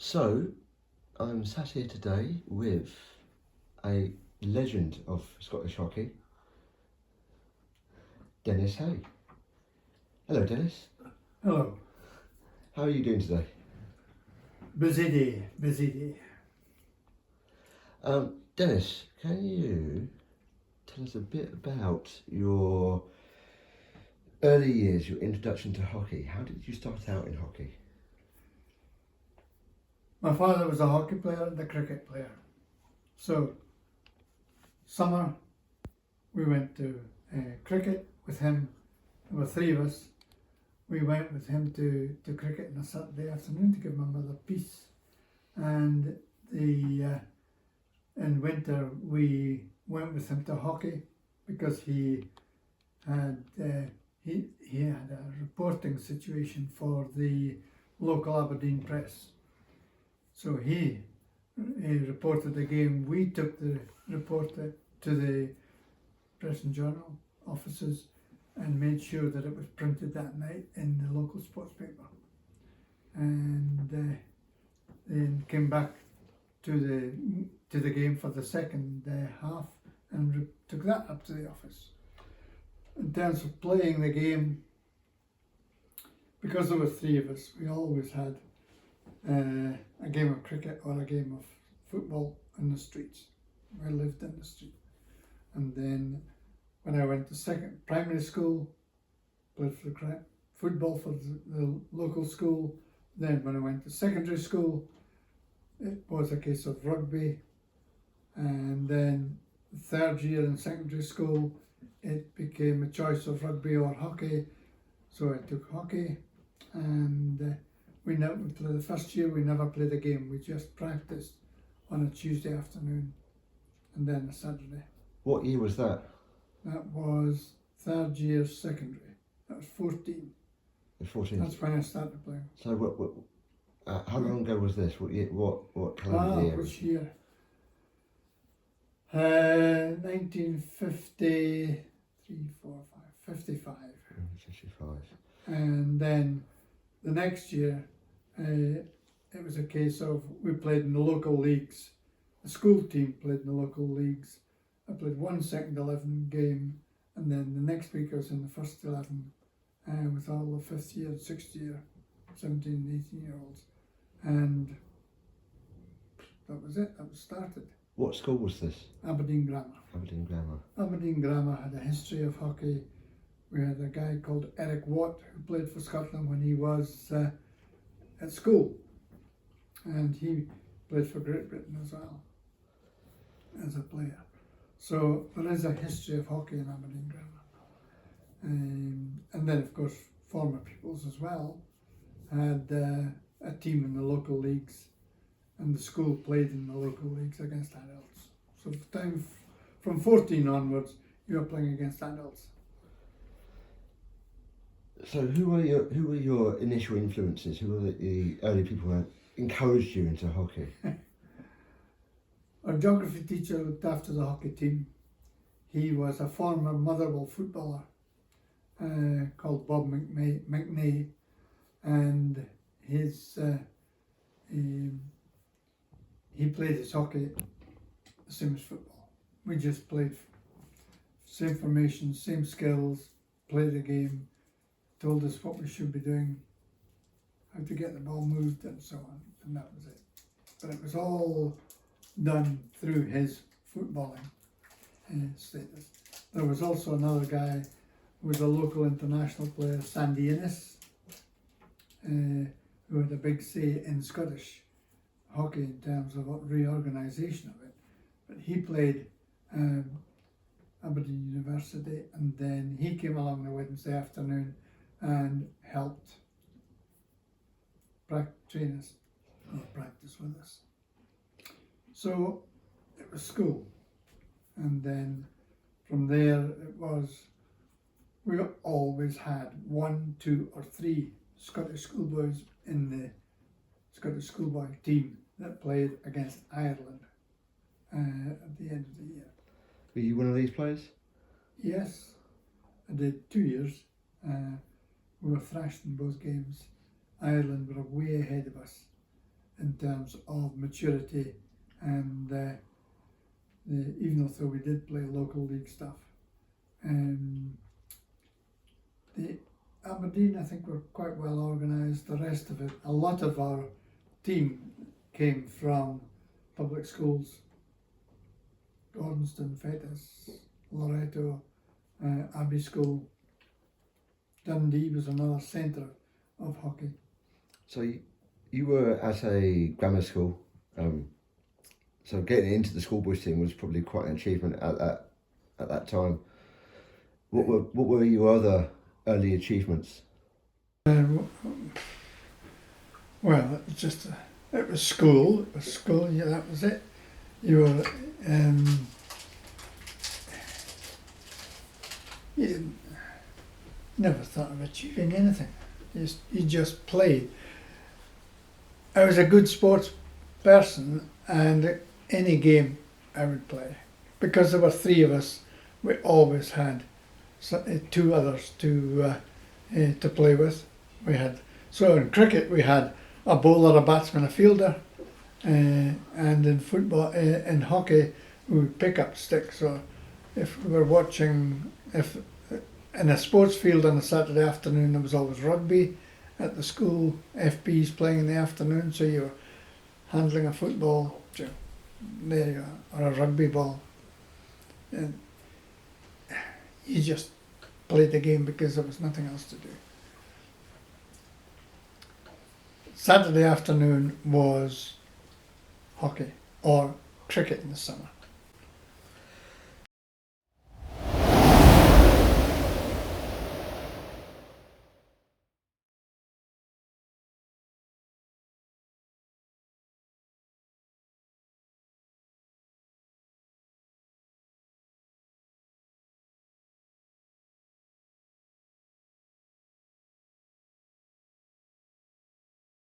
So, I'm sat here today with a legend of Scottish hockey, Dennis Hay. Hello, Dennis. Hello. How are you doing today? Busy day, busy day. Dennis, can you tell us a bit about your early years, your introduction to hockey? How did you start out in hockey? My father was a hockey player and a cricket player. So, summer, we went to cricket with him. There were three of us. We went with him to cricket on a Saturday afternoon to give my mother peace. And in winter, we went with him to hockey because he had a reporting situation for the local Aberdeen Press. So he reported the game. We took the report to the Press and Journal offices and made sure that it was printed that night in the local sports paper. And then came back to the game for the second half and took that up to the office. In terms of playing the game, because there were three of us, we always had a game of cricket or a game of football in the streets. I lived in the street. And then when I went to primary school, played for football for the local school. Then when I went to secondary school, it was a case of rugby. And then third year in secondary school, it became a choice of rugby or hockey. So I took hockey, and we played the first year. We never played a game. We just practiced on a Tuesday afternoon, and then a Saturday. What year was that? That was third year secondary. That was 14. 14. That's when I started playing. So, how long ago was this? What year? What calendar year? Which year? 1953, 4, 5, 55. 55. And then the next year, it was a case of we played in the local leagues. The school team played in the local leagues. I played one second 11 game, and then the next week I was in the first 11 with all the 5th year, 6th year, 17, 18-year-olds. And that was it, that was started. What school was this? Aberdeen Grammar. Aberdeen Grammar. Aberdeen Grammar had a history of hockey. We had a guy called Eric Watt who played for Scotland when he was at school. And he played for Great Britain as well as a player. So there is a history of hockey in Aberdeen Grammar. And then of course former pupils as well had a team in the local leagues, and the school played in the local leagues against adults. So from 14 onwards, you were playing against adults. So who were your initial influences? Who were the early people that encouraged you into hockey? Our geography teacher looked after the hockey team. He was a former Motherwell footballer called Bob McNay, and he played his hockey the same as football. We just played same formation, same skills, played the game, told us what we should be doing, how to get the ball moved and so on, and that was it. But it was all done through his footballing status. There was also another guy who was a local international player, Sandy Innes, who had a big say in Scottish hockey in terms of reorganisation of it. But he played Aberdeen University, and then he came along the Wednesday afternoon and helped train us or practice with us. So it was school, and then from there we always had 1, 2 or 3 Scottish schoolboys in the Scottish schoolboy team that played against Ireland at the end of the year. Were you one of these players? Yes, I did 2 years. We were thrashed in both games. Ireland were way ahead of us in terms of maturity, and even though we did play local league stuff. The Aberdeen, I think, were quite well organised. The rest of it, a lot of our team came from public schools. Gordonston, Fettes, Loreto, Abbey School. Dundee was another centre of hockey. So you were at a grammar school, so getting into the schoolboys team was probably quite an achievement at that time. What were your other early achievements? Well, it was school. It was school. Yeah, that was it. You were you never thought of achieving anything. You just played. I was a good sports person, and any game I would play, because there were three of us. We always had two others to play with. So in cricket we had a bowler, a batsman, a fielder, and in football, in hockey, we would pick up sticks. So if we were watching, in a sports field on a Saturday afternoon, there was always rugby at the school. FBs playing in the afternoon, so you were handling a football, there you are, or a rugby ball, and you just played the game because there was nothing else to do. Saturday afternoon was hockey or cricket in the summer.